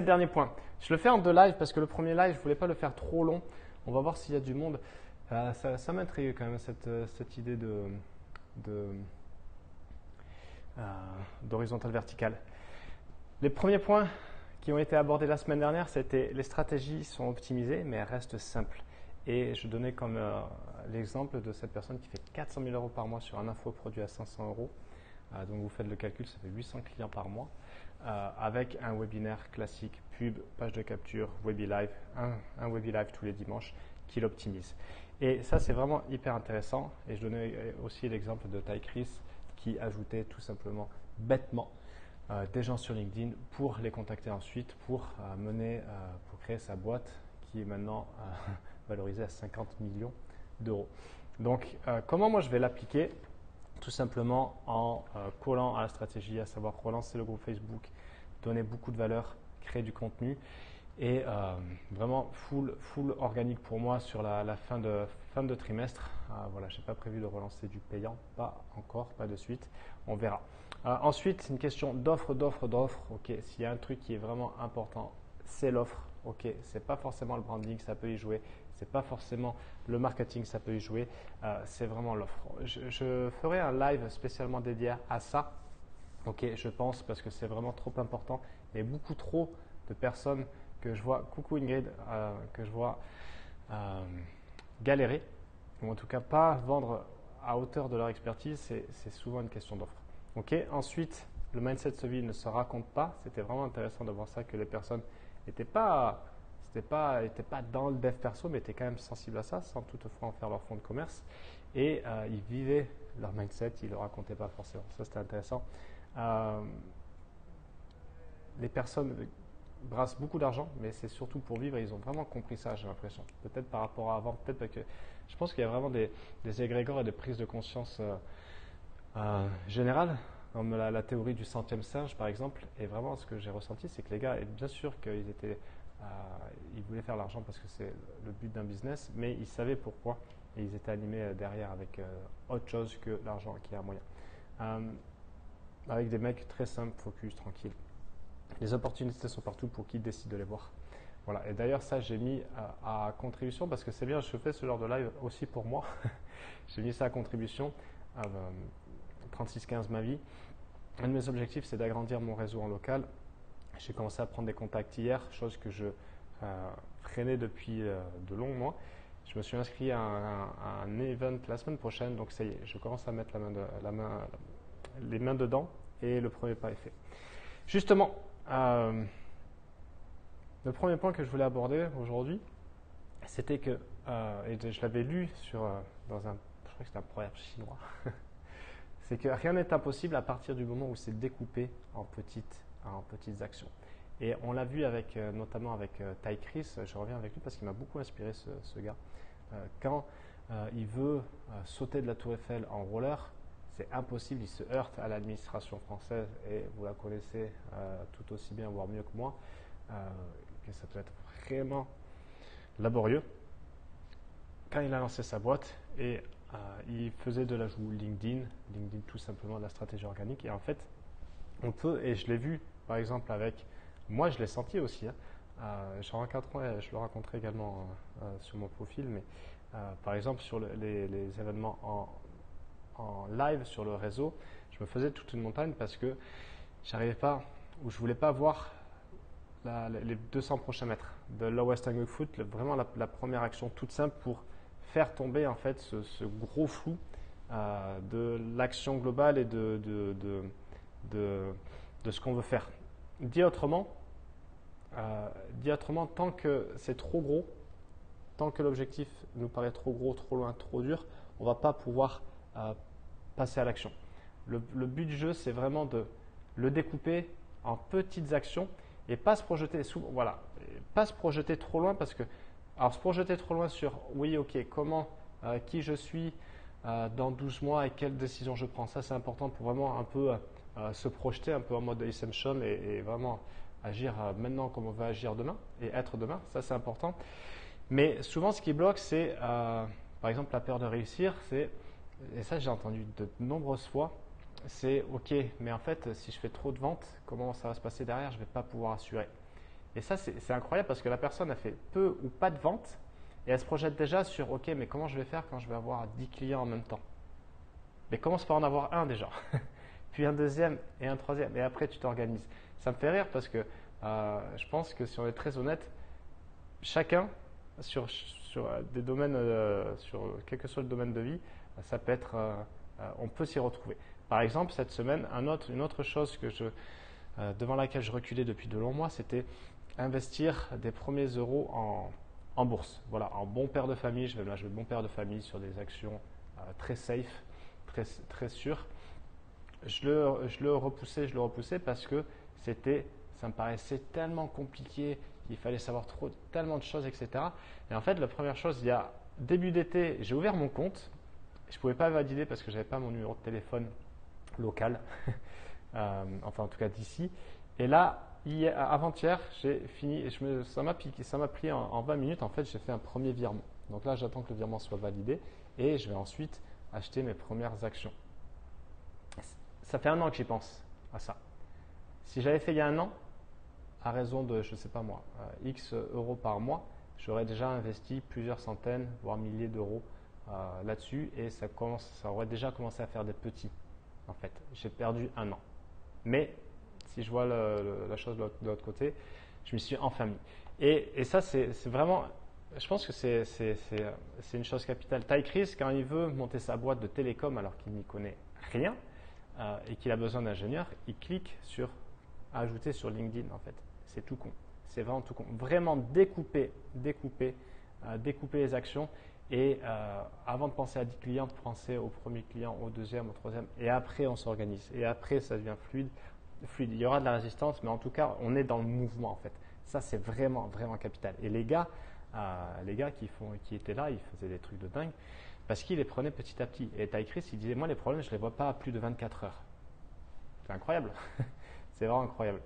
Dernier point. Je le fais en deux lives parce que le premier live, je voulais pas le faire trop long. On va voir s'il y a du monde. Ça m'intrigue quand même cette idée de, d'horizontale verticale. Les premiers points qui ont été abordés la semaine dernière, c'était les stratégies sont optimisées, mais elles restent simples. Et je donnais comme l'exemple de cette personne qui fait 400 000 euros par mois sur un infoproduit à 500 euros. Donc vous faites le calcul, ça fait 800 clients par mois. Avec un webinaire classique, pub, page de capture, WebiLive, un WebiLive tous les dimanches qui l'optimise. Et ça, c'est vraiment hyper intéressant. Et je donnais aussi l'exemple de Ty Chris qui ajoutait tout simplement bêtement des gens sur LinkedIn pour les contacter ensuite pour pour créer sa boîte qui est maintenant valorisée à 50 millions d'euros. Donc, comment moi je vais l'appliquer? Tout simplement en collant à la stratégie, à savoir relancer le groupe Facebook, donner beaucoup de valeur, créer du contenu et vraiment full organique pour moi sur la fin de trimestre. Voilà, je n'ai pas prévu de relancer du payant, pas encore, pas de suite, on verra. Ensuite, une question d'offre. Ok, s'il y a un truc qui est vraiment important, c'est l'offre. Ok, c'est pas forcément le branding, ça peut y jouer. C'est pas forcément le marketing, ça peut y jouer. C'est vraiment l'offre. Je ferai un live spécialement dédié à ça. Ok, je pense parce que c'est vraiment trop important. Il y a beaucoup trop de personnes que je vois, coucou Ingrid, que je vois galérer, ou en tout cas pas vendre à hauteur de leur expertise. C'est souvent une question d'offre. Ok, ensuite, le mindset de vie ne se raconte pas. C'était vraiment intéressant de voir ça, que les personnes n'étaient pas dans le dev perso, mais étaient quand même sensibles à ça, sans toutefois en faire leur fonds de commerce. Et ils vivaient leur mindset, ils ne le racontaient pas forcément. Ça, c'était intéressant. Les personnes brassent beaucoup d'argent, mais c'est surtout pour vivre et ils ont vraiment compris ça, j'ai l'impression. Peut-être par rapport à avant, peut-être parce que je pense qu'il y a vraiment des égrégores et des prises de conscience générales, comme la théorie du centième singe par exemple. Et vraiment, ce que j'ai ressenti, c'est que les gars, et bien sûr ils voulaient faire l'argent parce que c'est le but d'un business, mais ils savaient pourquoi et ils étaient animés derrière avec autre chose que l'argent qui est un moyen. Avec des mecs très simples, focus, tranquilles. Les opportunités sont partout pour qui décide de les voir. Voilà. Et d'ailleurs, ça, j'ai mis à contribution parce que c'est bien, je fais ce genre de live aussi pour moi. J'ai mis ça à contribution. 36-15 ma vie. Un de mes objectifs, c'est d'agrandir mon réseau en local. J'ai commencé à prendre des contacts hier, chose que je freinais depuis de longs mois. Je me suis inscrit à un event la semaine prochaine, donc ça y est, je commence à mettre les mains dedans et le premier pas est fait. Justement, le premier point que je voulais aborder aujourd'hui, c'était que, et je l'avais lu dans je crois que c'était un proverbe chinois, c'est que rien n'est impossible à partir du moment où c'est découpé en petites actions. Et on l'a vu notamment avec Ty Chris, je reviens avec lui parce qu'il m'a beaucoup inspiré ce gars. Quand il veut sauter de la Tour Eiffel en roller, c'est impossible, il se heurte à l'administration française et vous la connaissez tout aussi bien, voire mieux que moi, que ça peut être vraiment laborieux. Quand il a lancé sa boîte et il faisait de l'ajout LinkedIn tout simplement de la stratégie organique, et en fait on peut, et je l'ai vu par exemple moi je l'ai senti aussi, je le raconterai également sur mon profil, mais par exemple sur les événements en live sur le réseau, je me faisais toute une montagne parce que j'arrivais pas, ou je voulais pas voir les 200 prochains mètres de Lowest Hanging Fruit, vraiment la première action toute simple pour faire tomber en fait ce gros flou de l'action globale et de ce qu'on veut faire. Dit autrement, tant que c'est trop gros, tant que l'objectif nous paraît trop gros, trop loin, trop dur, on ne va pas pouvoir passer à l'action. Le but du jeu, c'est vraiment de le découper en petites actions et pas se projeter pas se projeter trop loin parce que se projeter trop loin sur oui, ok, comment, qui je suis dans 12 mois et quelles décisions je prends, ça c'est important pour vraiment un peu se projeter un peu en mode Ascension et vraiment agir maintenant comme on veut agir demain et être demain, ça c'est important. Mais souvent ce qui bloque c'est par exemple la peur de réussir, et ça j'ai entendu de nombreuses fois, c'est ok, mais en fait si je fais trop de ventes, comment ça va se passer derrière, je ne vais pas pouvoir assurer. Et ça, c'est incroyable parce que la personne a fait peu ou pas de ventes et elle se projette déjà sur, ok, mais comment je vais faire quand je vais avoir 10 clients en même temps? Mais commence par en avoir un déjà, puis un deuxième et un troisième, et après tu t'organises. Ça me fait rire parce que je pense que si on est très honnête, chacun sur des domaines, sur quel que soit le domaine de vie, ça peut être, on peut s'y retrouver. Par exemple, cette semaine, une autre chose devant laquelle je reculais depuis de longs mois, c'était investir des premiers euros en bourse. Voilà, en bon père de famille, je vais bon père de famille sur des actions très safe, très sûres. Je le repoussais parce que ça me paraissait tellement compliqué, il fallait savoir tellement de choses, etc. Et en fait, la première chose, il y a début d'été, j'ai ouvert mon compte. Je ne pouvais pas valider parce que je n'avais pas mon numéro de téléphone local, enfin en tout cas d'ici. Et là, avant-hier, j'ai fini, et ça m'a pris en 20 minutes, en fait, j'ai fait un premier virement. Donc là, j'attends que le virement soit validé et je vais ensuite acheter mes premières actions. Ça fait un an que j'y pense à ça. Si j'avais fait il y a un an, à raison de, je ne sais pas moi, X euros par mois, j'aurais déjà investi plusieurs centaines, voire milliers d'euros là-dessus et ça aurait déjà commencé à faire des petits. En fait, j'ai perdu un an. Mais si je vois la chose de l'autre côté, je m'y suis enfamé. Et ça, c'est vraiment, je pense que c'est une chose capitale. Ty Chris, quand il veut monter sa boîte de télécom alors qu'il n'y connaît rien et qu'il a besoin d'ingénieurs, il clique sur ajouter sur LinkedIn en fait. C'est tout con. C'est vraiment tout con. Vraiment découper les actions et avant de penser à 10 clients, de penser au premier client, au deuxième, au troisième et après on s'organise. Et après ça devient fluide. Il y aura de la résistance, mais en tout cas on est dans le mouvement en fait. Ça c'est vraiment, vraiment capital. Et les gars qui étaient là, ils faisaient des trucs de dingue parce qu'ils les prenaient petit à petit. Et Ty Chris, il disait, moi les problèmes, je ne les vois pas à plus de 24 heures. C'est incroyable. C'est vraiment incroyable.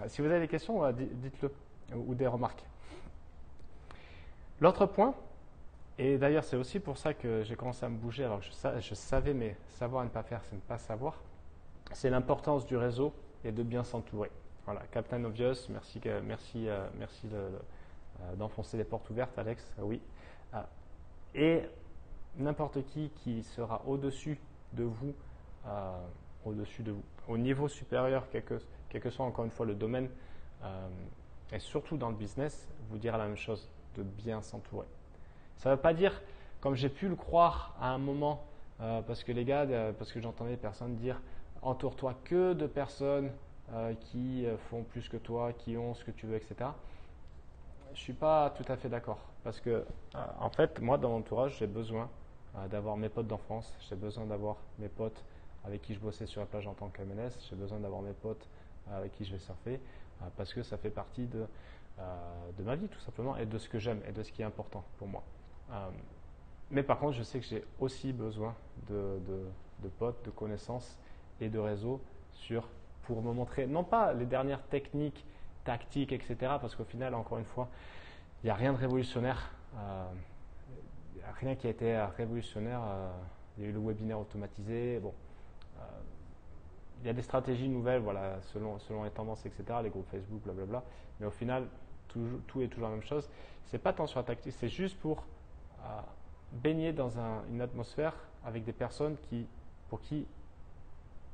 Si vous avez des questions, dites-le ou des remarques. L'autre point, et d'ailleurs c'est aussi pour ça que j'ai commencé à me bouger alors que je savais, mais savoir et ne pas faire, c'est ne pas savoir, c'est l'importance du réseau et de bien s'entourer. Voilà, Captain Obvious, merci d'enfoncer les portes ouvertes, Alex, oui. Et n'importe qui sera au-dessus de vous, au niveau supérieur, quel que soit encore une fois le domaine, et surtout dans le business, vous dira la même chose, de bien s'entourer. Ça ne veut pas dire, comme j'ai pu le croire à un moment, parce que j'entendais des personnes dire, entoure-toi que de personnes qui font plus que toi, qui ont ce que tu veux, etc. Je ne suis pas tout à fait d'accord, parce que en fait, moi dans mon entourage, j'ai besoin d'avoir mes potes d'enfance, j'ai besoin d'avoir mes potes avec qui je bossais sur la plage en tant qu'MNS, j'ai besoin d'avoir mes potes avec qui je vais surfer, parce que ça fait partie de ma vie tout simplement, et de ce que j'aime, et de ce qui est important pour moi. Mais par contre, je sais que j'ai aussi besoin de potes, de connaissances et de réseaux pour me montrer, non pas les dernières techniques, tactiques, etc., parce qu'au final, encore une fois, il n'y a rien de révolutionnaire. Rien qui a été révolutionnaire. Il y a eu le webinaire automatisé. Bon, il y a des stratégies nouvelles, voilà, selon les tendances, etc., les groupes Facebook, blablabla. Mais au final, tout est toujours la même chose. C'est pas tant sur la tactique, c'est juste pour baigner dans une atmosphère avec des personnes pour qui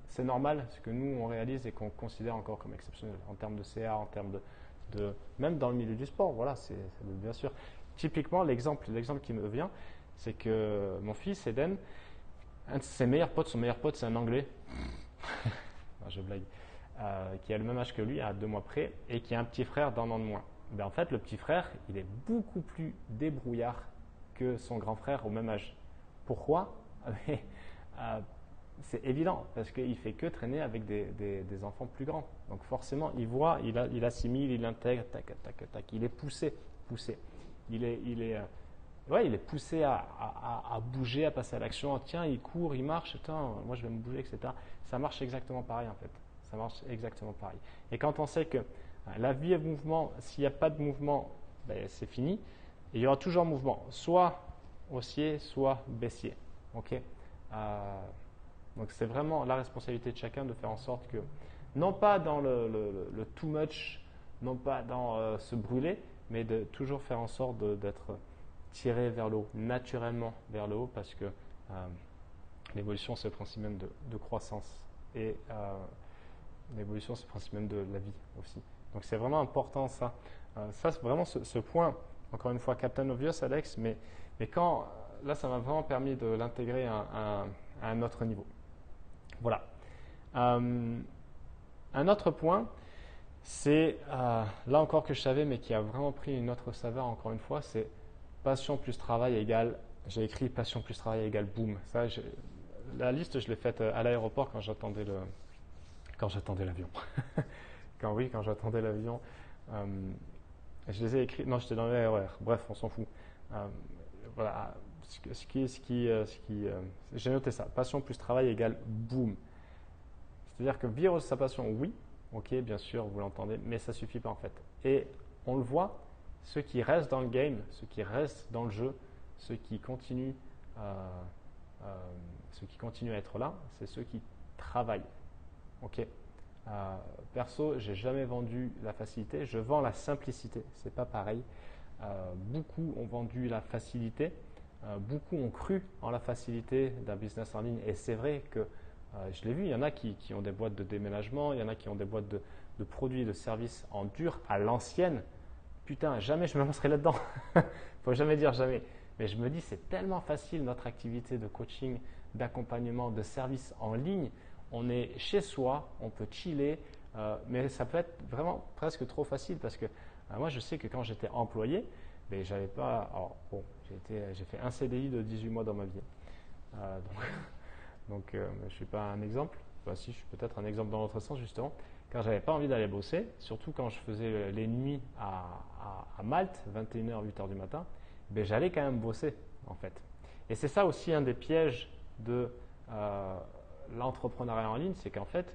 c'est normal ce que nous on réalise et qu'on considère encore comme exceptionnel en termes de CA, en termes même dans le milieu du sport. Voilà, c'est bien sûr. Typiquement, l'exemple qui me vient, c'est que mon fils Eden, un de ses meilleurs potes, son meilleur pote, c'est un Anglais. Je blague. Qui a le même âge que lui, à 2 mois près, et qui a un petit frère d'1 an de moins. Ben, en fait, le petit frère, il est beaucoup plus débrouillard que son grand frère au même âge. Pourquoi? C'est évident, parce qu'il ne fait que traîner avec des enfants plus grands. Donc forcément, il assimile, il intègre, tac, tac, tac. Il est poussé. Il est poussé à bouger, à passer à l'action. Tiens, il court, il marche, attends, moi je vais me bouger, etc. Ça marche exactement pareil en fait. Ça marche exactement pareil. Et quand on sait que la vie est mouvement, s'il n'y a pas de mouvement, ben, c'est fini. Et il y aura toujours mouvement, soit haussier, soit baissier. Ok. Donc c'est vraiment la responsabilité de chacun de faire en sorte que, non pas dans le too much, non pas dans se brûler, mais de toujours faire en sorte d'être tiré vers le haut, naturellement vers le haut, parce que l'évolution, c'est le principe même de croissance. Et l'évolution, c'est le principe même de la vie aussi. Donc c'est vraiment important ça. Ça, c'est vraiment ce point, encore une fois, Captain Obvious, Alex, mais quand, là, ça m'a vraiment permis de l'intégrer à un autre niveau. Voilà. Un autre point, c'est là encore que je savais, mais qui a vraiment pris une autre saveur, encore une fois, c'est passion plus travail égale, j'ai écrit passion plus travail égale boom. Ça, la liste, je l'ai faite à l'aéroport quand j'attendais l'avion. Quand j'attendais l'avion, je les ai écrits. Non, j'étais dans le RER. Bref, on s'en fout. Voilà. J'ai noté ça. Passion plus travail égale boom. C'est-à-dire que vivre sa passion, oui, ok, bien sûr, vous l'entendez, mais ça suffit pas en fait. Et on le voit, ceux qui restent dans le game, ceux qui restent dans le jeu, ceux qui continuent à être là, c'est ceux qui travaillent. Ok. Perso, j'ai jamais vendu la facilité, je vends la simplicité. C'est pas pareil. Beaucoup ont vendu la facilité, beaucoup ont cru en la facilité d'un business en ligne, et c'est vrai que je l'ai vu, il y en a qui ont des boîtes de déménagement, il y en a qui ont des boîtes de produits et de services en dur, à l'ancienne. Putain, jamais je me lancerai là-dedans. Faut jamais dire jamais. Mais je me dis, c'est tellement facile notre activité de coaching, d'accompagnement, de service en ligne. On est chez soi, on peut chiller, mais ça peut être vraiment presque trop facile parce que moi, je sais que quand j'étais employé, mais j'avais pas. Alors, bon, j'ai fait un CDI de 18 mois dans ma vie. Donc, je ne suis pas un exemple. Enfin, si, je suis peut-être un exemple dans l'autre sens, justement. Quand j'avais pas envie d'aller bosser, surtout quand je faisais les nuits à Malte, 21h, 8h du matin, ben, j'allais quand même bosser, en fait. Et c'est ça aussi un des pièges de l'entrepreneuriat en ligne, c'est qu'en fait,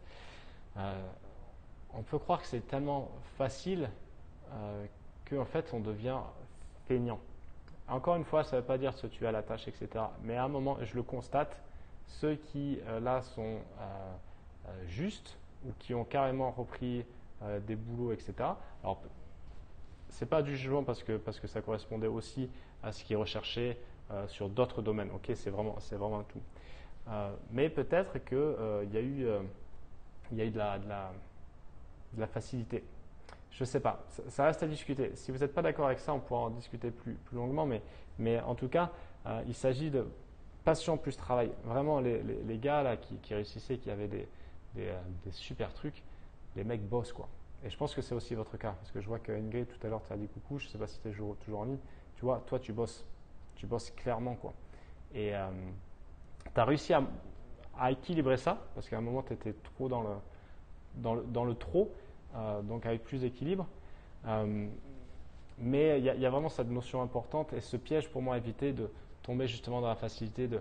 on peut croire que c'est tellement facile qu'en fait, on devient feignant. Encore une fois, ça ne veut pas dire se tuer à la tâche, etc. Mais à un moment, je le constate, ceux qui là sont justes ou qui ont carrément repris des boulots, etc. Alors, c'est pas du jugement parce que ça correspondait aussi à ce qui est recherché sur d'autres domaines. Ok, c'est vraiment un tout. Mais peut-être qu'il y a eu de la facilité. Je ne sais pas, ça reste à discuter. Si vous n'êtes pas d'accord avec ça, on pourra en discuter plus longuement, mais en tout cas, il s'agit de passion plus travail. Vraiment, les gars là, qui réussissaient, qui avaient des super trucs, les mecs bossent quoi. Et je pense que c'est aussi votre cas, parce que je vois que Ingrid, tout à l'heure, tu as dit coucou, je ne sais pas si tu es toujours en ligne. Tu vois, toi, tu bosses clairement quoi. Et tu as réussi à équilibrer ça, parce qu'à un moment, tu étais trop dans le trop, donc avec plus d'équilibre. Mais il y a vraiment cette notion importante et ce piège pour moi à éviter de tomber justement dans la facilité de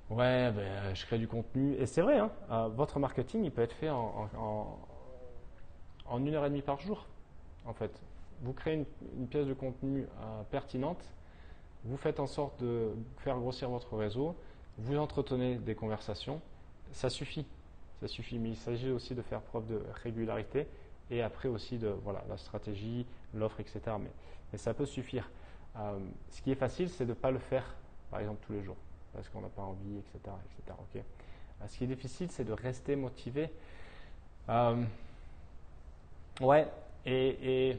ouais, ben, je crée du contenu. Et c'est vrai, hein, votre marketing, il peut être fait en 1h30 par jour, en fait. Vous créez une pièce de contenu pertinente, vous faites en sorte de faire grossir votre réseau, vous entretenez des conversations, ça suffit. Ça suffit, mais il s'agit aussi de faire preuve de régularité et après aussi de la stratégie, l'offre, etc. Mais ça peut suffire. Ce qui est facile, c'est de ne pas le faire, par exemple, tous les jours, parce qu'on n'a pas envie, etc. etc. Okay. Ce qui est difficile, c'est de rester motivé. Ouais, et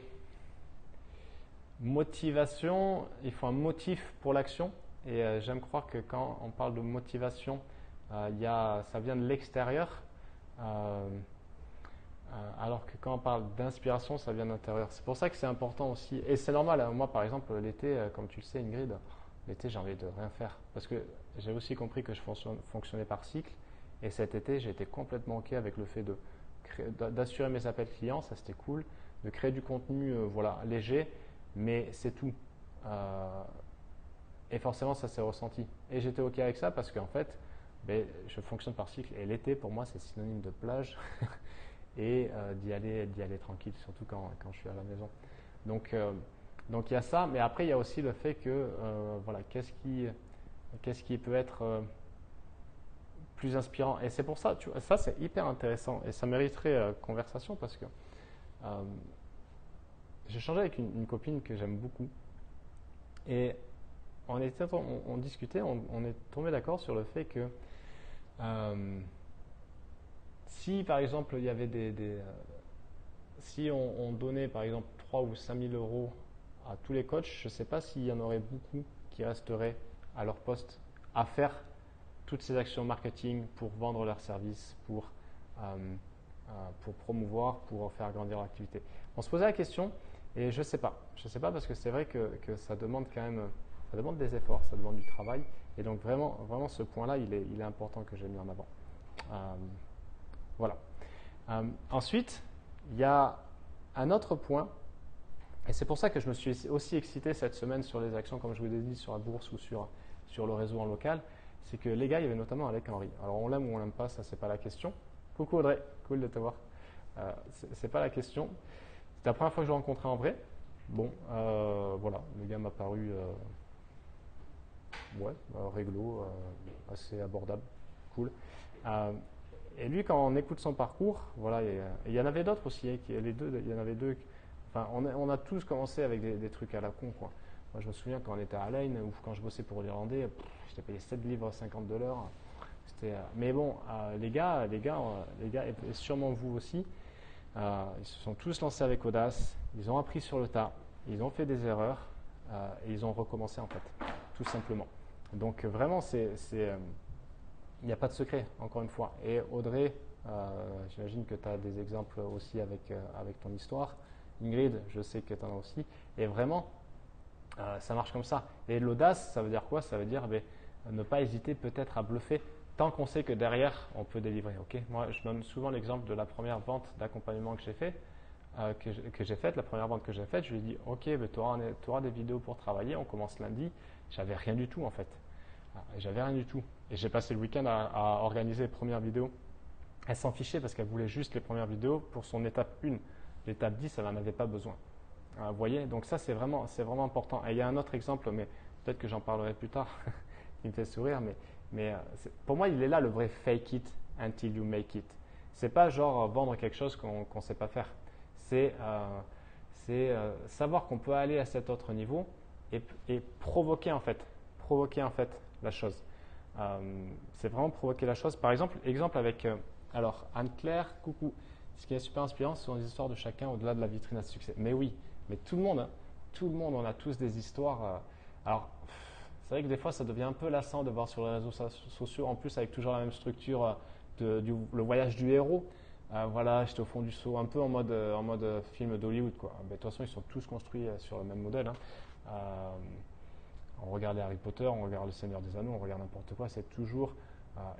motivation, il faut un motif pour l'action. Et j'aime croire que quand on parle de motivation, ça vient de l'extérieur. Alors que quand on parle d'inspiration, ça vient de l'intérieur. C'est pour ça que c'est important aussi. Et c'est normal, hein. Moi, par exemple, l'été, comme tu le sais, Ingrid, l'été, j'ai envie de rien faire. Parce que j'ai aussi compris que je fonctionnais par cycle. Et cet été, j'ai été complètement OK avec le fait d'assurer mes appels clients, ça c'était cool. De créer du contenu léger, mais c'est tout. Et forcément, ça s'est ressenti. Et j'étais OK avec ça parce qu'en fait, je fonctionne par cycle. Et l'été, pour moi, c'est synonyme de plage. Et d'y aller tranquille, surtout quand je suis à la maison. Donc il y a ça, mais après il y a aussi le fait que qu'est-ce qui peut être plus inspirant. Et c'est pour ça, tu vois, ça c'est hyper intéressant et ça mériterait conversation parce que j'ai changé avec une copine que j'aime beaucoup. Et on discutait, on est tombé d'accord sur le fait que euh, si par exemple il y avait si on donnait par exemple 3 ou 5 000 euros à tous les coachs, je ne sais pas s'il y en aurait beaucoup qui resteraient à leur poste à faire toutes ces actions marketing pour vendre leurs services, pour promouvoir, pour faire grandir l'activité. On se posait la question et je ne sais pas. Je ne sais pas parce que c'est vrai que ça demande quand même, ça demande des efforts, ça demande du travail. Et donc vraiment, vraiment ce point-là, il est important que j'ai mis en avant. Euh, voilà. Ensuite, il y a un autre point, et c'est pour ça que je me suis aussi excité cette semaine sur les actions, comme je vous l'ai dit, sur la bourse ou sur le réseau en local, c'est que les gars, il y avait notamment Alec Henry. Alors on l'aime ou on l'aime pas, ça c'est pas la question. Coucou Audrey, cool de te voir. C'est pas la question. C'était la première fois que je l'ai rencontré en vrai. Bon, voilà, le gars m'a paru réglo, assez abordable, cool. Et lui, quand on écoute son parcours, voilà, et il y en avait d'autres aussi, il y en avait deux. Enfin, on a tous commencé avec des trucs à la con, quoi. Moi, je me souviens quand on était à Lane ou quand je bossais pour l'Irlandais, j'étais payé 7 livres 50 $. Mais bon, et sûrement vous aussi, ils se sont tous lancés avec audace, ils ont appris sur le tas, ils ont fait des erreurs et ils ont recommencé en fait, tout simplement. Donc vraiment, il n'y a pas de secret, encore une fois. Et Audrey, j'imagine que tu as des exemples aussi avec ton histoire. Ingrid, je sais que tu en as aussi. Et vraiment, ça marche comme ça. Et l'audace, ça veut dire quoi? Ça veut dire ne pas hésiter peut-être à bluffer tant qu'on sait que derrière, on peut délivrer. Okay, moi, je donne souvent l'exemple de la première vente d'accompagnement que j'ai faite. La première vente que j'ai faite, je lui ai dit, ok, tu auras des vidéos pour travailler, on commence lundi. J'avais rien du tout en fait. J'avais rien du tout. Et j'ai passé le week-end à organiser les premières vidéos. Elle s'en fichait parce qu'elle voulait juste les premières vidéos pour son étape 1. L'étape 10, elle n'en avait pas besoin. Vous voyez, donc ça c'est vraiment important. Et il y a un autre exemple, mais peut-être que j'en parlerai plus tard, qui me fait sourire, mais pour moi il est là le vrai fake it until you make it. C'est pas genre vendre quelque chose qu'on ne sait pas faire. C'est savoir qu'on peut aller à cet autre niveau et provoquer en fait la chose. C'est vraiment provoquer la chose. Par exemple, avec alors Anne-Claire, coucou. Ce qui est super inspirant, ce sont les histoires de chacun au-delà de la vitrine à succès. Mais oui, mais tout le monde, hein, on a tous des histoires. Alors, c'est vrai que des fois, ça devient un peu lassant de voir sur les réseaux sociaux, en plus avec toujours la même structure le voyage du héros. Voilà, j'étais au fond du seau, un peu en mode film d'Hollywood, quoi. Mais de toute façon, ils sont tous construits sur le même modèle. Hein. On regarde Harry Potter, on regarde Le Seigneur des Anneaux, on regarde n'importe quoi, c'est toujours.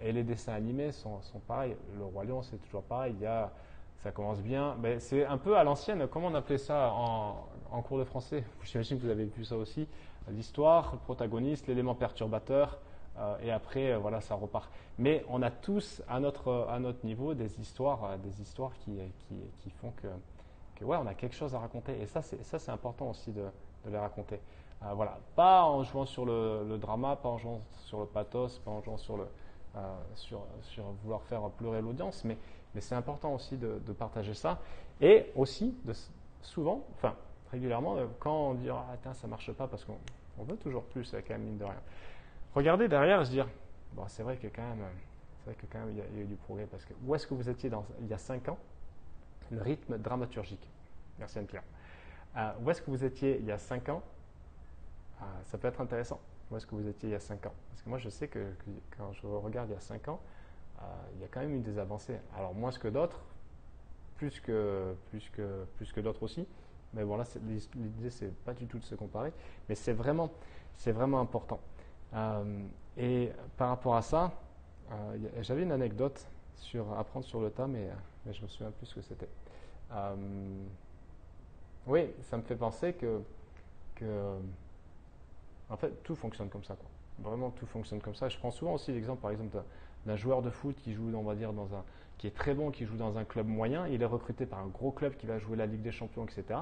Et les dessins animés sont pareils. Le Roi Lion, c'est toujours pareil. Ça commence bien. Mais c'est un peu à l'ancienne. Comment on appelait ça en cours de français? J'imagine que vous avez vu ça aussi. L'histoire, le protagoniste, l'élément perturbateur. Et après, voilà, ça repart. Mais on a tous à notre niveau des histoires qui font que ouais, on a quelque chose à raconter. Et ça, c'est important aussi de les raconter. Voilà, pas en jouant sur le drama, pas en jouant sur le pathos, pas en jouant sur vouloir faire pleurer l'audience, mais c'est important aussi de partager ça. Et aussi, souvent, enfin régulièrement, quand on dit ah, attends, ça marche pas parce qu'on veut toujours plus, quand même, mine de rien. Regardez derrière et se dire bon, c'est vrai que quand même, il y a eu du progrès parce que où est-ce que vous étiez il y a 5 ans? Le rythme dramaturgique. Merci Anne-Pierre. Où est-ce que vous étiez il y a 5 ans? Ça peut être intéressant. Où est-ce que vous étiez il y a 5 ans? Parce que moi, je sais que quand je regarde il y a 5 ans, il y a quand même eu des avancées. Alors, moins que d'autres, plus que d'autres aussi. Mais bon, là, l'idée, c'est pas du tout de se comparer. Mais c'est vraiment important. Et par rapport à ça, j'avais une anecdote sur apprendre sur le tas, mais je me souviens plus ce que c'était. Oui, ça me fait penser que en fait, tout fonctionne comme ça, quoi. Vraiment, tout fonctionne comme ça. Je prends souvent aussi l'exemple, par exemple, d'un joueur de foot qui joue, on va dire, qui est très bon, qui joue dans un club moyen. Il est recruté par un gros club qui va jouer la Ligue des Champions, etc.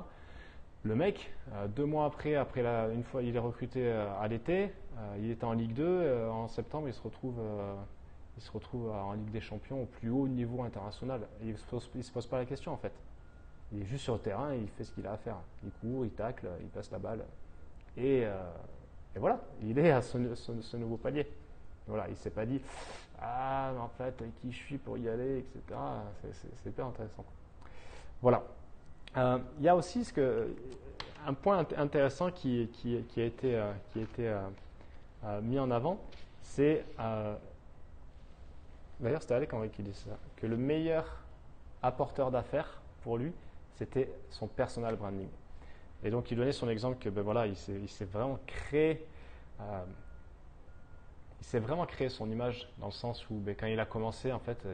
Le mec, 2 mois après, une fois il est recruté à l'été, il était en Ligue 2. En septembre, il se retrouve en Ligue des Champions au plus haut niveau international. Et il se pose pas la question, en fait. Il est juste sur le terrain, et il fait ce qu'il a à faire. Il court, il tacle, il passe la balle. Et, euh, et voilà, il est à ce nouveau palier. Voilà, il ne s'est pas dit ah, mais en fait, qui je suis pour y aller, etc. C'est hyper intéressant. Voilà. Il y a aussi un point intéressant qui a été mis en avant, c'est, d'ailleurs c'était Alec Henry qui dit ça, que le meilleur apporteur d'affaires pour lui, c'était son personal branding. Et donc il donnait son exemple que ben voilà, il s'est vraiment créé son image dans le sens où ben, quand il a commencé, en fait,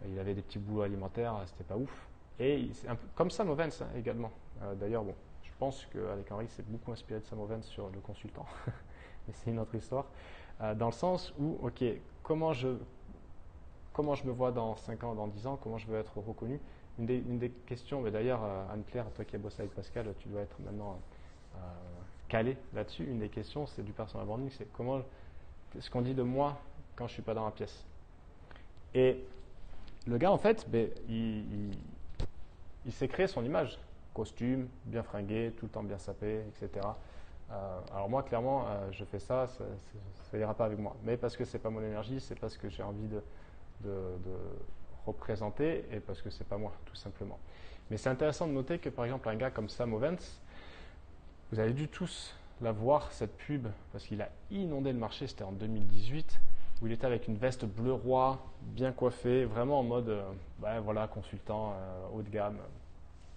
il avait des petits boulots alimentaires, c'était pas ouf. Et c'est un peu comme Sam Ovens hein, également. D'ailleurs, bon, je pense qu'Alec Henry s'est beaucoup inspiré de Sam Ovens sur le consultant, mais c'est une autre histoire. Dans le sens où, ok, comment je me vois dans 5 ans, dans 10 ans, comment je veux être reconnu. Une des questions, mais d'ailleurs, Anne-Claire, toi qui as bossé avec Pascal, tu dois être maintenant calé là-dessus. Une des questions, c'est du personal branding, c'est ce qu'on dit de moi quand je ne suis pas dans la pièce. Et le gars, en fait, ben, il s'est créé son image. Costume, bien fringué, tout le temps bien sapé, etc. Alors moi, clairement, je fais ça ira pas avec moi. Mais parce que c'est pas mon énergie, c'est parce que j'ai envie de représenter et parce que c'est pas moi, tout simplement. Mais c'est intéressant de noter que, par exemple, un gars comme Sam Ovens, vous avez dû tous la voir, cette pub, parce qu'il a inondé le marché, c'était en 2018, où il était avec une veste bleu roi, bien coiffé, vraiment en mode voilà, consultant haut de gamme,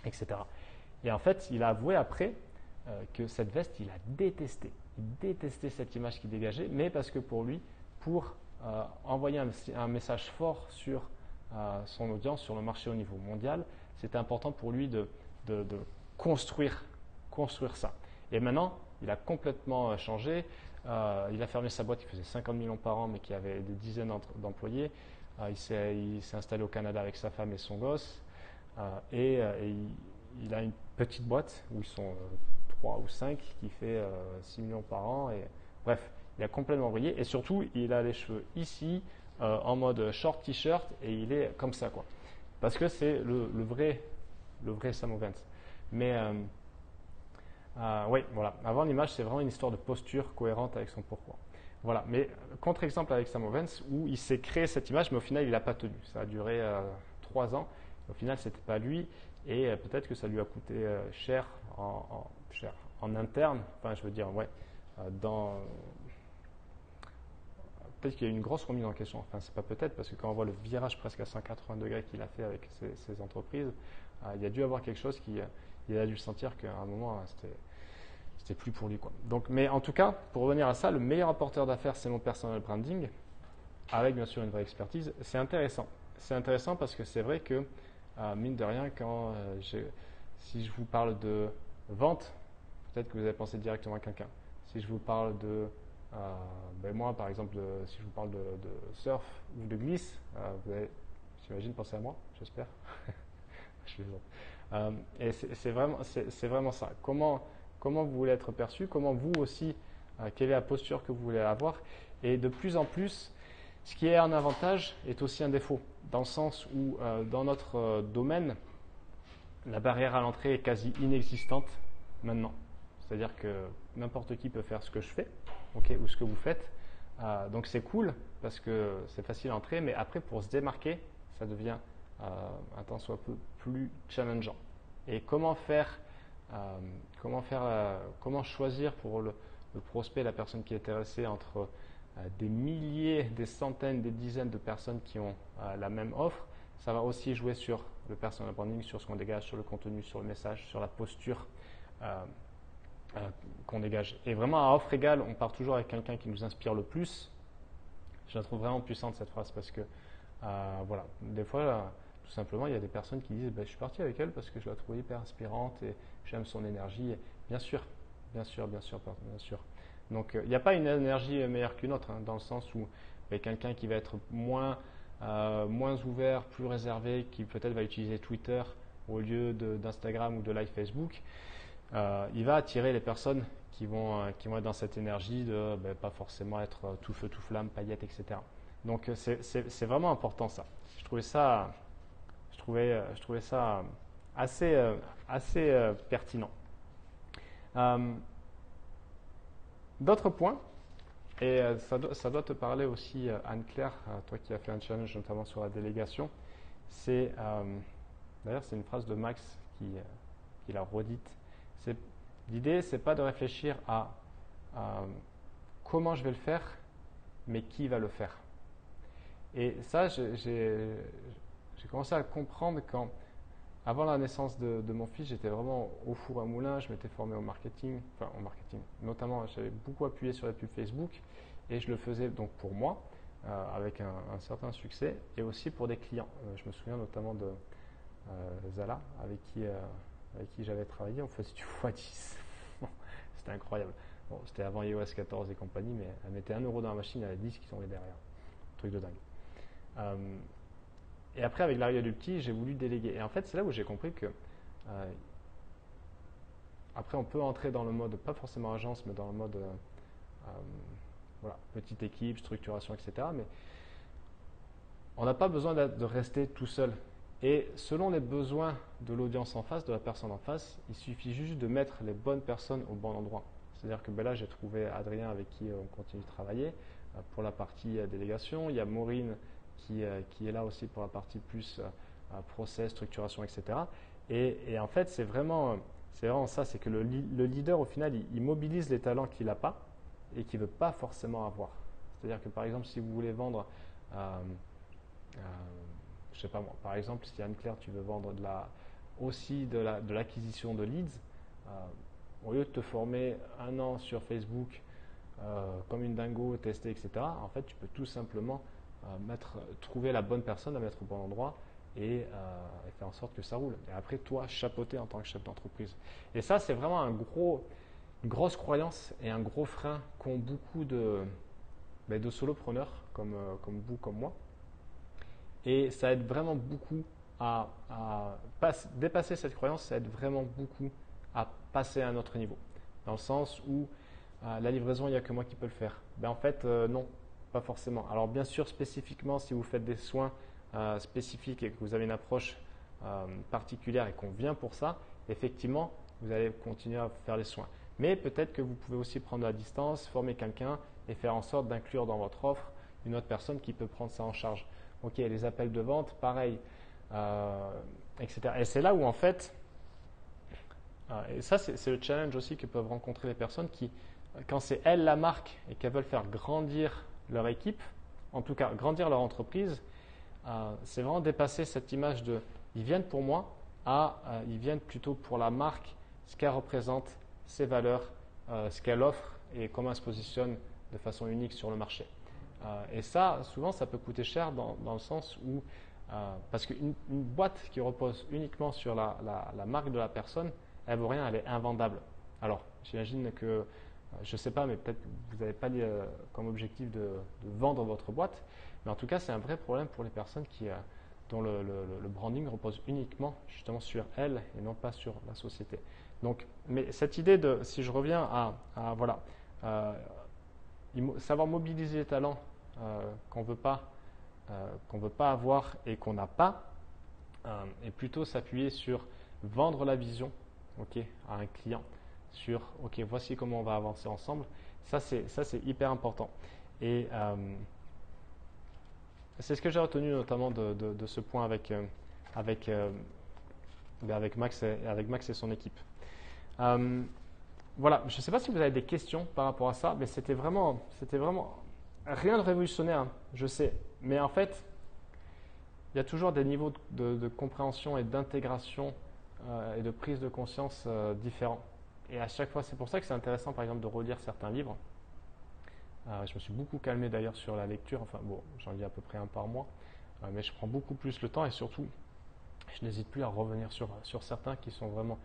etc. Et en fait, il a avoué après que cette veste, il a détesté. Il détestait cette image qu'il dégageait, mais parce que pour lui, pour envoyer un message fort sur son audience, sur le marché au niveau mondial, c'était important pour lui de construire ça. Et maintenant, il a complètement changé. Il a fermé sa boîte qui faisait 50 millions par an, mais qui avait des dizaines d'employés. Il s'est installé au Canada avec sa femme et son gosse. Et il a une petite boîte où ils sont 3 ou 5 qui fait 6 millions par an. Et, bref, il a complètement brillé. Et surtout, il a les cheveux ici, en mode short t-shirt, et il est comme ça, quoi. Parce que c'est le vrai Sam Ovens. Mais oui, voilà. Avoir l'image, c'est vraiment une histoire de posture cohérente avec son pourquoi. Voilà. Mais contre-exemple avec Sam Ovens, où il s'est créé cette image, mais au final, il n'a pas tenu. Ça a duré 3 ans. Au final, c'était pas lui. Et peut-être que ça lui a coûté cher en interne. Enfin, je veux dire, ouais. Peut-être qu'il y a eu une grosse remise en question. Enfin, c'est pas peut-être, parce que quand on voit le virage presque à 180 degrés qu'il a fait avec ses entreprises, il y a dû avoir quelque chose il a dû sentir qu'à un moment, c'était plus pour lui, quoi. Donc, mais en tout cas, pour revenir à ça, le meilleur apporteur d'affaires, c'est mon personal branding, avec bien sûr une vraie expertise. C'est intéressant. C'est intéressant parce que c'est vrai que, mine de rien, si je vous parle de vente, peut-être que vous avez pensé directement à quelqu'un. Si je vous parle de moi, par exemple, si je vous parle de surf ou de glisse, vous allez, j'imagine, penser à moi, j'espère. Je plaisante. Et c'est vraiment ça. Comment vous voulez être perçu, comment vous aussi, quelle est la posture que vous voulez avoir. Et de plus en plus, ce qui est un avantage est aussi un défaut, dans le sens où dans notre domaine, la barrière à l'entrée est quasi inexistante maintenant. C'est-à-dire que n'importe qui peut faire ce que je fais, okay, ou ce que vous faites. Donc c'est cool parce que c'est facile à entrer, mais après pour se démarquer, ça devient un tant soit peu plus challengeant. Et comment choisir pour le prospect, la personne qui est intéressée entre des milliers, des centaines, des dizaines de personnes qui ont la même offre. Ça va aussi jouer sur le personal branding, sur ce qu'on dégage, sur le contenu, sur le message, sur la posture qu'on dégage. Et vraiment, à offre égale, on part toujours avec quelqu'un qui nous inspire le plus. Je la trouve vraiment puissante, cette phrase, parce que, voilà, des fois, tout simplement, il y a des personnes qui disent, je suis parti avec elle parce que je la trouve hyper inspirante et j'aime son énergie. Et bien sûr. Donc, il n'y a pas une énergie meilleure qu'une autre, hein, dans le sens où quelqu'un qui va être moins ouvert, plus réservé, qui peut-être va utiliser Twitter au lieu d'Instagram ou de live Facebook, il va attirer les personnes qui vont être dans cette énergie de pas forcément être tout feu, tout flamme, paillettes, etc. Donc c'est vraiment important ça. Je trouvais ça assez pertinent. D'autres points, et ça doit te parler aussi, Anne-Claire, toi qui as fait un challenge notamment sur la délégation, d'ailleurs c'est une phrase de Max qui l'a redite. L'idée, c'est pas de réfléchir à comment je vais le faire, mais qui va le faire. Et ça, j'ai commencé à le comprendre quand, avant la naissance de mon fils, j'étais vraiment au four à moulin, je m'étais formé au marketing, notamment j'avais beaucoup appuyé sur la pub Facebook et je le faisais donc pour moi, avec un certain succès et aussi pour des clients. Je me souviens notamment de Zala, avec qui j'avais travaillé, on faisait du x10. C'était incroyable. Bon, c'était avant iOS 14 et compagnie, mais elle mettait 1 euro dans la machine, il y avait 10 qui tombaient derrière. Truc de dingue. Et après, avec l'arrivée du petit, j'ai voulu déléguer. Et en fait, c'est là où j'ai compris que après, on peut entrer dans le mode, pas forcément agence, mais dans le mode voilà, petite équipe, structuration, etc. Mais on n'a pas besoin de rester tout seul. Et selon les besoins de l'audience en face, de la personne en face, il suffit juste de mettre les bonnes personnes au bon endroit. C'est-à-dire que là, j'ai trouvé Adrien avec qui on continue de travailler pour la partie délégation. Il y a Maureen qui est là aussi pour la partie plus process, structuration, etc. Et en fait, c'est vraiment ça, c'est que le leader, au final, il mobilise les talents qu'il n'a pas et qu'il ne veut pas forcément avoir. C'est-à-dire que, par exemple, si vous voulez vendre je sais pas moi, par exemple, si Anne-Claire, tu veux vendre aussi de l'acquisition de leads, au lieu de te former 1 an sur Facebook comme une dingo, tester, etc., en fait, tu peux tout simplement trouver la bonne personne, la mettre au bon endroit et faire en sorte que ça roule. Et après, toi, chapeauter en tant que chef d'entreprise. Et ça, c'est vraiment une grosse croyance et un gros frein qu'ont beaucoup de solopreneurs comme vous, comme moi. Et ça aide vraiment beaucoup à dépasser cette croyance, ça aide vraiment beaucoup à passer à un autre niveau. Dans le sens où la livraison, il n'y a que moi qui peux le faire. En fait, non, pas forcément. Alors bien sûr, spécifiquement, si vous faites des soins spécifiques et que vous avez une approche particulière et qu'on vient pour ça, effectivement, vous allez continuer à faire les soins. Mais peut-être que vous pouvez aussi prendre la distance, former quelqu'un et faire en sorte d'inclure dans votre offre une autre personne qui peut prendre ça en charge. Ok, les appels de vente, pareil, etc. Et c'est là où en fait, et ça c'est le challenge aussi que peuvent rencontrer les personnes qui, quand c'est elles la marque et qu'elles veulent faire grandir leur équipe, en tout cas grandir leur entreprise, c'est vraiment dépasser cette image de ils viennent pour moi à ils viennent plutôt pour la marque, ce qu'elle représente, ses valeurs, ce qu'elle offre et comment elle se positionne de façon unique sur le marché. Et ça, souvent, ça peut coûter cher dans le sens où, parce qu'une boîte qui repose uniquement sur la marque de la personne, elle ne vaut rien, elle est invendable. Alors, j'imagine que, je ne sais pas, mais peut-être que vous n'avez pas comme objectif de vendre votre boîte, mais en tout cas, c'est un vrai problème pour les personnes dont le branding repose uniquement justement sur elles et non pas sur la société. Donc, mais cette idée de, si je reviens voilà, savoir mobiliser les talents qu'on veut pas avoir et qu'on n'a pas, et plutôt s'appuyer sur vendre la vision, à un client, sur voici comment on va avancer ensemble. Ça c'est hyper important. Et c'est ce que j'ai retenu notamment de ce point avec Max et son équipe. Voilà, je ne sais pas si vous avez des questions par rapport à ça, mais c'était vraiment rien de révolutionnaire, hein, je sais. Mais en fait, il y a toujours des niveaux de compréhension et d'intégration et de prise de conscience différents. Et à chaque fois, c'est pour ça que c'est intéressant, par exemple, de relire certains livres. Je me suis beaucoup calmé d'ailleurs sur la lecture. Enfin bon, j'en lis à peu près 1 par mois, mais je prends beaucoup plus le temps et surtout, je n'hésite plus à revenir sur certains qui sont vraiment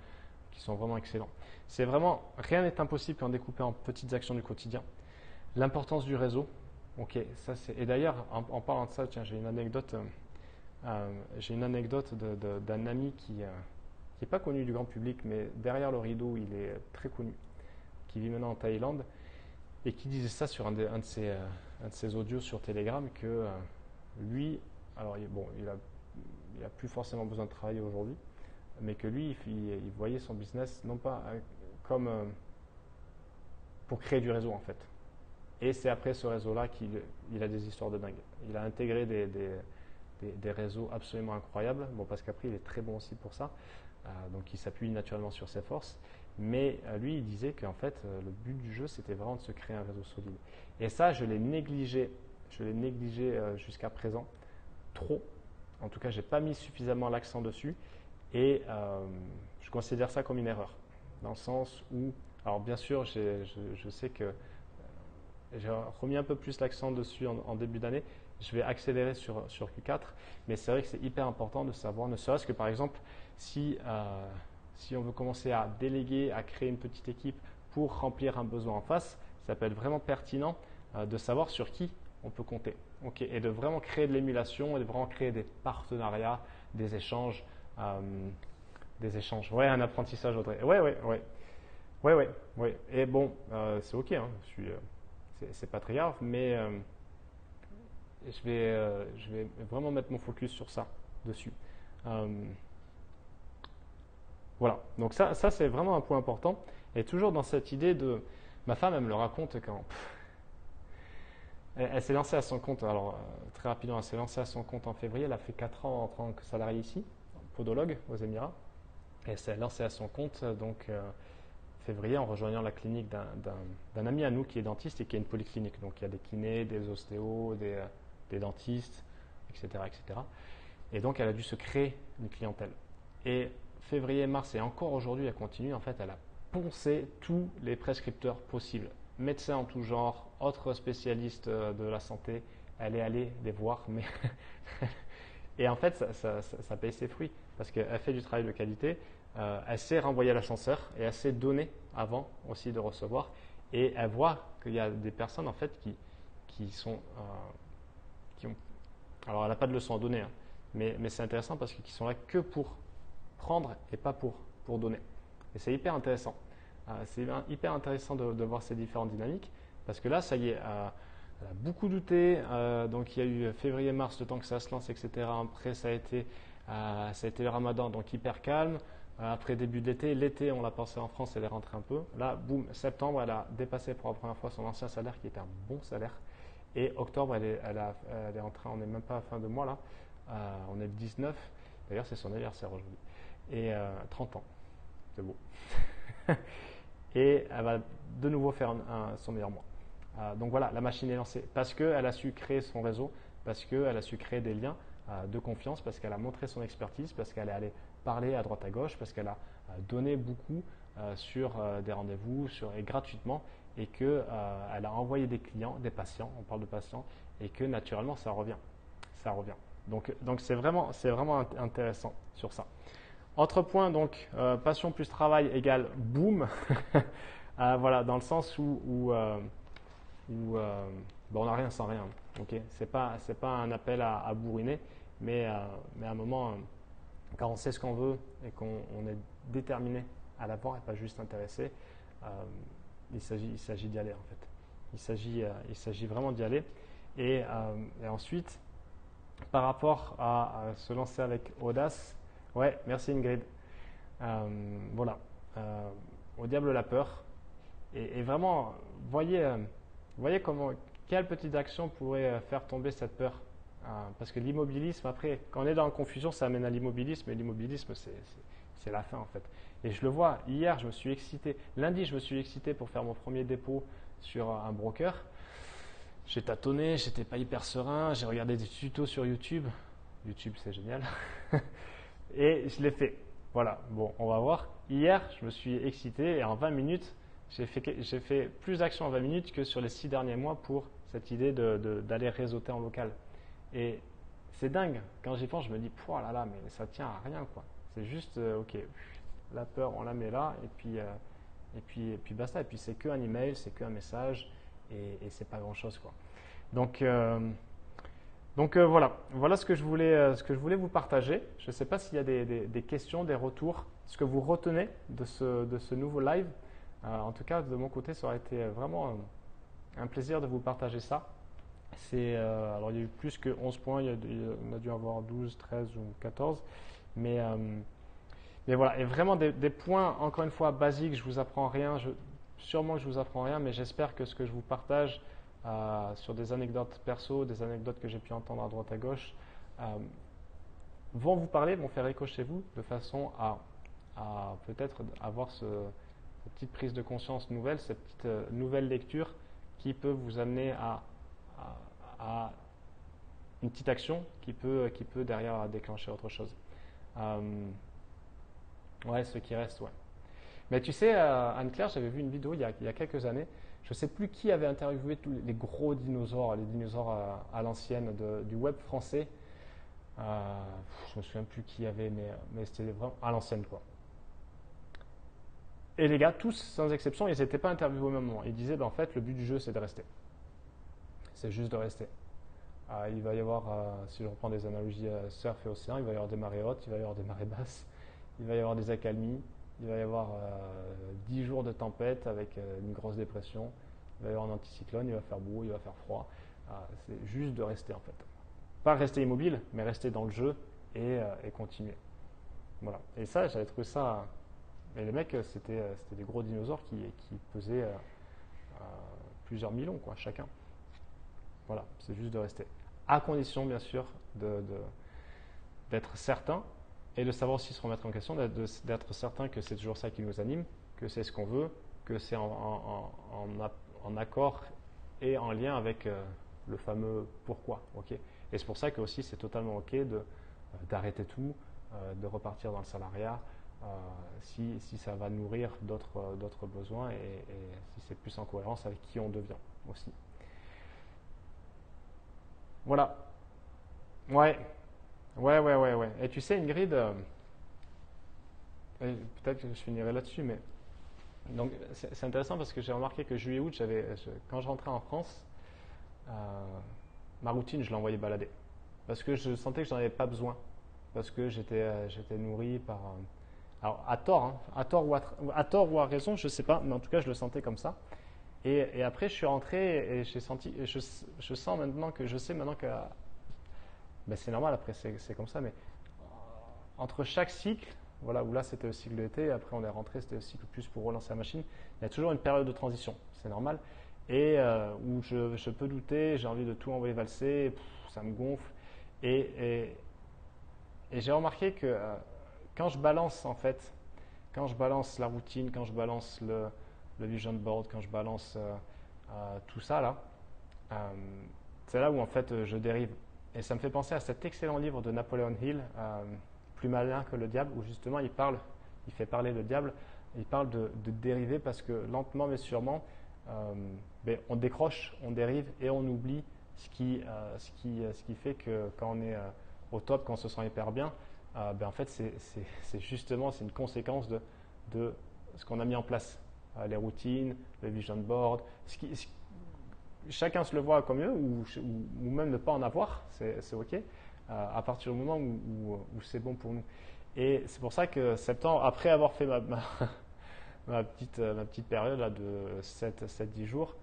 excellents. C'est vraiment, rien n'est impossible quand découpé en petites actions du quotidien. L'importance du réseau. Et d'ailleurs, en parlant de ça, tiens, j'ai une anecdote d'un ami qui n'est pas connu du grand public, mais derrière le rideau, il est très connu, qui vit maintenant en Thaïlande, et qui disait ça sur un de ses audios sur Telegram, que lui, alors il a plus forcément besoin de travailler aujourd'hui, mais que lui, il voyait son business non pas comme pour créer du réseau en fait. Et c'est après ce réseau-là qu'il a des histoires de dingue. Il a intégré des réseaux absolument incroyables, bon, parce qu'après il est très bon aussi pour ça, donc il s'appuie naturellement sur ses forces, mais lui il disait qu'en fait le but du jeu c'était vraiment de se créer un réseau solide. Et ça je l'ai négligé jusqu'à présent, trop, en tout cas j'ai pas mis suffisamment l'accent dessus, et je considère ça comme une erreur, dans le sens où, alors bien sûr je sais que j'ai remis un peu plus l'accent dessus en début d'année. Je vais accélérer sur Q4, mais c'est vrai que c'est hyper important de savoir, ne serait-ce que par exemple, si on veut commencer à déléguer, à créer une petite équipe pour remplir un besoin en face, ça peut être vraiment pertinent de savoir sur qui on peut compter. Okay, et de vraiment créer de l'émulation et de vraiment créer des partenariats, des échanges. Ouais, un apprentissage, Audrey. Ouais. Et bon, c'est ok, hein, c'est pas très grave, mais je vais vraiment mettre mon focus sur ça, dessus. Euh, voilà, donc ça c'est vraiment un point important. Et toujours dans cette idée de... Ma femme, elle me le raconte quand... Elle s'est lancée à son compte, alors très rapidement, elle s'est lancée à son compte en février, elle a fait 4 ans en tant que salariée ici, podologue aux Émirats. Et elle s'est lancée à son compte, donc février, en rejoignant la clinique d'un ami à nous qui est dentiste et qui a une polyclinique. Donc il y a des kinés, des ostéos, des dentistes, etc., etc. Et donc elle a dû se créer une clientèle. Et février, mars et encore aujourd'hui, elle continue. En fait, elle a poncé tous les prescripteurs possibles. Médecins en tout genre, autres spécialistes de la santé. Elle est allée les voir, mais et en fait, ça paye ses fruits parce qu'elle fait du travail de qualité. Elle sait renvoyer l'ascenseur et elle sait donner avant aussi de recevoir. Et elle voit qu'il y a des personnes en fait qui sont qui ont. Alors, elle n'a pas de leçon à donner, hein, mais c'est intéressant parce qu'ils sont là que pour prendre et pas pour donner. Et c'est hyper intéressant. C'est hyper intéressant de voir ces différentes dynamiques parce que là, ça y est. Elle a beaucoup douté, donc il y a eu février-mars, le temps que ça se lance, etc. Après, ça a été le ramadan, donc hyper calme. Après, début l'été, on l'a passé en France, elle est rentrée un peu. Là, boum, septembre, elle a dépassé pour la première fois son ancien salaire, qui était un bon salaire. Et octobre, elle est rentrée, on n'est même pas à la fin de mois là, on est le 19, d'ailleurs c'est son anniversaire aujourd'hui. Et 30 ans, c'est beau. Et elle va de nouveau faire son meilleur mois. Donc voilà, la machine est lancée parce qu'elle a su créer son réseau, parce qu'elle a su créer des liens de confiance, parce qu'elle a montré son expertise, parce qu'elle est allée parler à droite à gauche, parce qu'elle a donné beaucoup sur des rendez-vous et gratuitement, et qu'elle a envoyé des clients, des patients, on parle de patients, et que naturellement ça revient. Ça revient. Donc c'est vraiment intéressant sur ça. Autre point, donc, passion plus travail égale boom. Voilà, dans le sens où on n'a rien sans rien. Okay, c'est pas un appel à bourriner, mais à un moment, quand on sait ce qu'on veut et qu'on est déterminé à l'avoir et pas juste intéressé, il s'agit d'y aller en fait. Il s'agit vraiment d'y aller. Et ensuite, par rapport à se lancer avec audace, ouais, merci Ingrid. Voilà, au diable la peur. Et vraiment, voyez quelle petite action pourrait faire tomber cette peur. Parce que l'immobilisme, après, quand on est dans la confusion, ça amène à l'immobilisme, et l'immobilisme, c'est la fin en fait. Et je le vois, hier, je me suis excité, lundi, je me suis excité pour faire mon premier dépôt sur un broker. J'ai tâtonné, j'étais pas hyper serein, j'ai regardé des tutos sur YouTube. YouTube, c'est génial. Et je l'ai fait. Voilà, bon, on va voir. Hier, je me suis excité et en 20 minutes, j'ai fait plus d'actions en 20 minutes que sur les 6 derniers mois pour cette idée d'aller réseauter en local. Et c'est dingue. Quand j'y pense, je me dis, oh là là, mais ça tient à rien, quoi. C'est juste, ok, la peur, on la met là, et puis basta. Et puis c'est qu'un email, c'est qu'un message, et c'est pas grand-chose, quoi. Donc voilà ce que je voulais vous partager. Je ne sais pas s'il y a des questions, des retours, ce que vous retenez de ce nouveau live. En tout cas, de mon côté, ça aurait été vraiment un plaisir de vous partager ça. Alors, il y a eu plus que 11 points, on a dû avoir 12, 13 ou 14. Mais Mais voilà, et vraiment des points, encore une fois, basiques, je vous apprends rien, sûrement que je vous apprends rien, mais j'espère que ce que je vous partage sur des anecdotes perso, des anecdotes que j'ai pu entendre à droite à gauche, euh, vont vous parler, vont faire écho chez vous, de façon à peut-être avoir cette petite prise de conscience nouvelle, cette petite nouvelle lecture qui peut vous amener à une petite action qui peut derrière déclencher autre chose. Ouais, ce qui reste, ouais. Mais tu sais, Anne-Claire, j'avais vu une vidéo il y a quelques années. Je ne sais plus qui avait interviewé tous les gros dinosaures, les dinosaures à l'ancienne du web français. Je me souviens plus qui y avait, mais c'était vraiment à l'ancienne, quoi. Et les gars, tous sans exception, ils n'étaient pas interviewés au même moment. Ils disaient, ben, en fait, le but du jeu, c'est de rester. C'est juste de rester. Il va y avoir, si je reprends des analogies surf et océan, il va y avoir des marées hautes, il va y avoir des marées basses, il va y avoir des accalmies, il va y avoir 10 jours de tempête avec une grosse dépression, il va y avoir un anticyclone, il va faire beau, il va faire froid. C'est juste de rester en fait. Pas rester immobile, mais rester dans le jeu et continuer. Voilà. Et ça, j'avais trouvé ça. Et les mecs, c'était des gros dinosaures qui pesaient plusieurs millions, quoi, chacun. Voilà, c'est juste de rester. À condition, bien sûr, d'être certain et de savoir aussi se remettre en question, d'être certain que c'est toujours ça qui nous anime, que c'est ce qu'on veut, que c'est en accord et en lien avec le fameux pourquoi. Okay, et c'est pour ça que aussi c'est totalement ok d'arrêter tout, de repartir dans le salariat si ça va nourrir d'autres besoins et si c'est plus en cohérence avec qui on devient aussi. Voilà. Ouais. Ouais. Et tu sais, Ingrid, peut-être que je finirai là-dessus, mais donc c'est intéressant parce que j'ai remarqué que juillet-août, quand je rentrais en France, euh, ma routine, je l'envoyais balader. Parce que je sentais que j'en avais pas besoin. Parce que j'étais nourri par. Alors, à tort, hein, à tort ou à raison, je sais pas, mais en tout cas, je le sentais comme ça. Et après, je suis rentré et j'ai senti, et je sens maintenant que je sais maintenant que ben, c'est normal, après c'est comme ça, mais entre chaque cycle, voilà, où là c'était le cycle d'été, après on est rentré, c'était le cycle plus pour relancer la machine, il y a toujours une période de transition, c'est normal, et où je peux douter, j'ai envie de tout envoyer valser, ça me gonfle, et, et j'ai remarqué que quand je balance en fait, quand je balance la routine, quand je balance le vision board, quand je balance tout ça là, euh, c'est là où en fait je dérive. Et ça me fait penser à cet excellent livre de Napoleon Hill, Plus malin que le diable, où justement il fait parler le diable, il parle de dériver parce que lentement mais sûrement, ben, on décroche, on dérive et on oublie ce qui fait que quand on est au top, quand on se sent hyper bien, ben, en fait c'est justement c'est une conséquence de ce qu'on a mis en place. Les routines, le vision board, chacun se le voit comme mieux ou même ne pas en avoir, c'est ok, à partir du moment où c'est bon pour nous. Et c'est pour ça que septembre, après avoir fait ma petite période là, de 7-10 jours,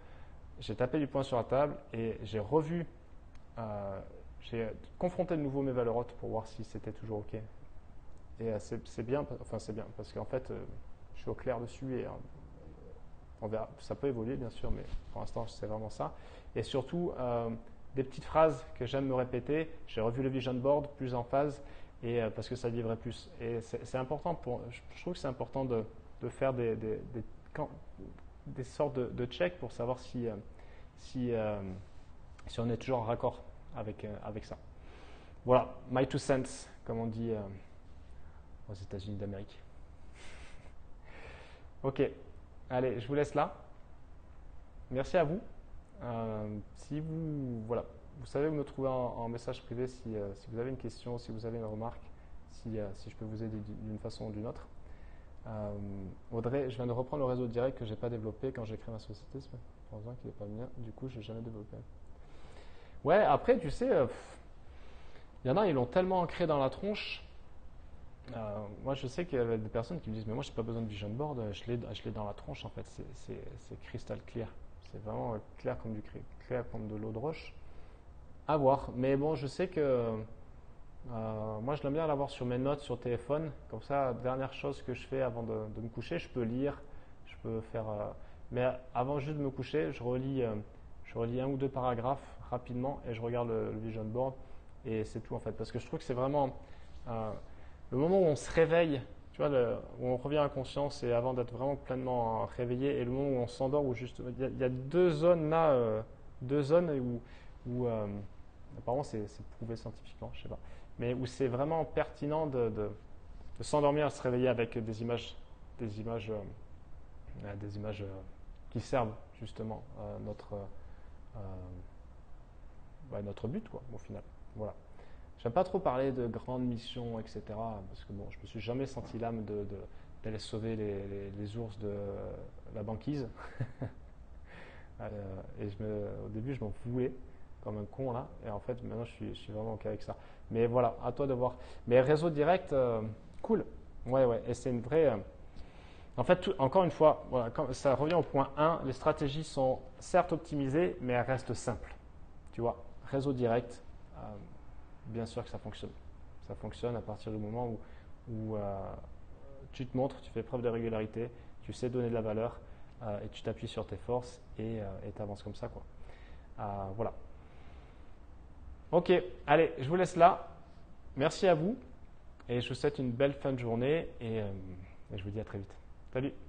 j'ai tapé du poing sur la table et j'ai confronté de nouveau mes valeurs hautes pour voir si c'était toujours ok. Et c'est bien, enfin c'est bien, parce qu'en fait, je suis au clair dessus et on verra. Ça peut évoluer bien sûr, mais pour l'instant c'est vraiment ça. Et surtout des petites phrases que j'aime me répéter. J'ai revu le vision board plus en phase et parce que ça livrait plus. Et c'est important je trouve que c'est important de faire des sortes de checks pour savoir si, si on est toujours en raccord avec ça. Voilà, my two cents, comme on dit aux États-Unis d'Amérique. Ok, allez, je vous laisse là. Merci à vous. Si vous, voilà, vous savez où me trouver en message privé si vous avez une question, si vous avez une remarque, si je peux vous aider d'une façon ou d'une autre. Audrey, je viens de reprendre le réseau direct que je n'ai pas développé quand j'ai créé ma société. Ça fait 3 ans qu'il n'est pas le mien. Du coup, je n'ai jamais développé. Ouais, après, tu sais, il y en a, ils l'ont tellement ancré dans la tronche. Moi, je sais qu'il y a des personnes qui me disent, mais moi, je n'ai pas besoin de vision board, je l'ai dans la tronche, en fait. C'est crystal clear. C'est vraiment clair comme de l'eau de roche. À voir. Mais bon, je sais que Moi, je l'aime bien l'avoir sur mes notes sur téléphone. Comme ça, dernière chose que je fais avant de me coucher, je peux lire, je peux faire. Mais avant juste de me coucher, je relis un ou deux paragraphes rapidement et je regarde le vision board et c'est tout en fait. Parce que je trouve que c'est vraiment le moment où on se réveille, tu vois, où on revient à conscience et avant d'être vraiment pleinement réveillé et le moment où on s'endort, où juste, il y a deux zones là, deux zones où apparemment c'est prouvé scientifiquement, je sais pas, mais où c'est vraiment pertinent de s'endormir, se réveiller avec des images, des images qui servent justement euh, notre but, quoi, au final. Voilà. J'aime pas trop parler de grandes missions, etc. Parce que bon, je me suis jamais senti l'âme d'aller sauver les ours de la banquise. Au début, je m'en voulais comme un con là. Et en fait, maintenant, je suis vraiment OK avec ça. Mais voilà, à toi de voir. Mais réseau direct, cool. Ouais, ouais. Et c'est une vraie. En fait, encore une fois, voilà, ça revient au point 1. Les stratégies sont certes optimisées, mais elles restent simples. Tu vois, réseau direct, bien sûr que ça fonctionne. Ça fonctionne à partir du moment où tu te montres, tu fais preuve de régularité, tu sais donner de la valeur et tu t'appuies sur tes forces et tu avances comme ça, quoi. Voilà. Ok, allez, je vous laisse là. Merci à vous et je vous souhaite une belle fin de journée et je vous dis à très vite. Salut!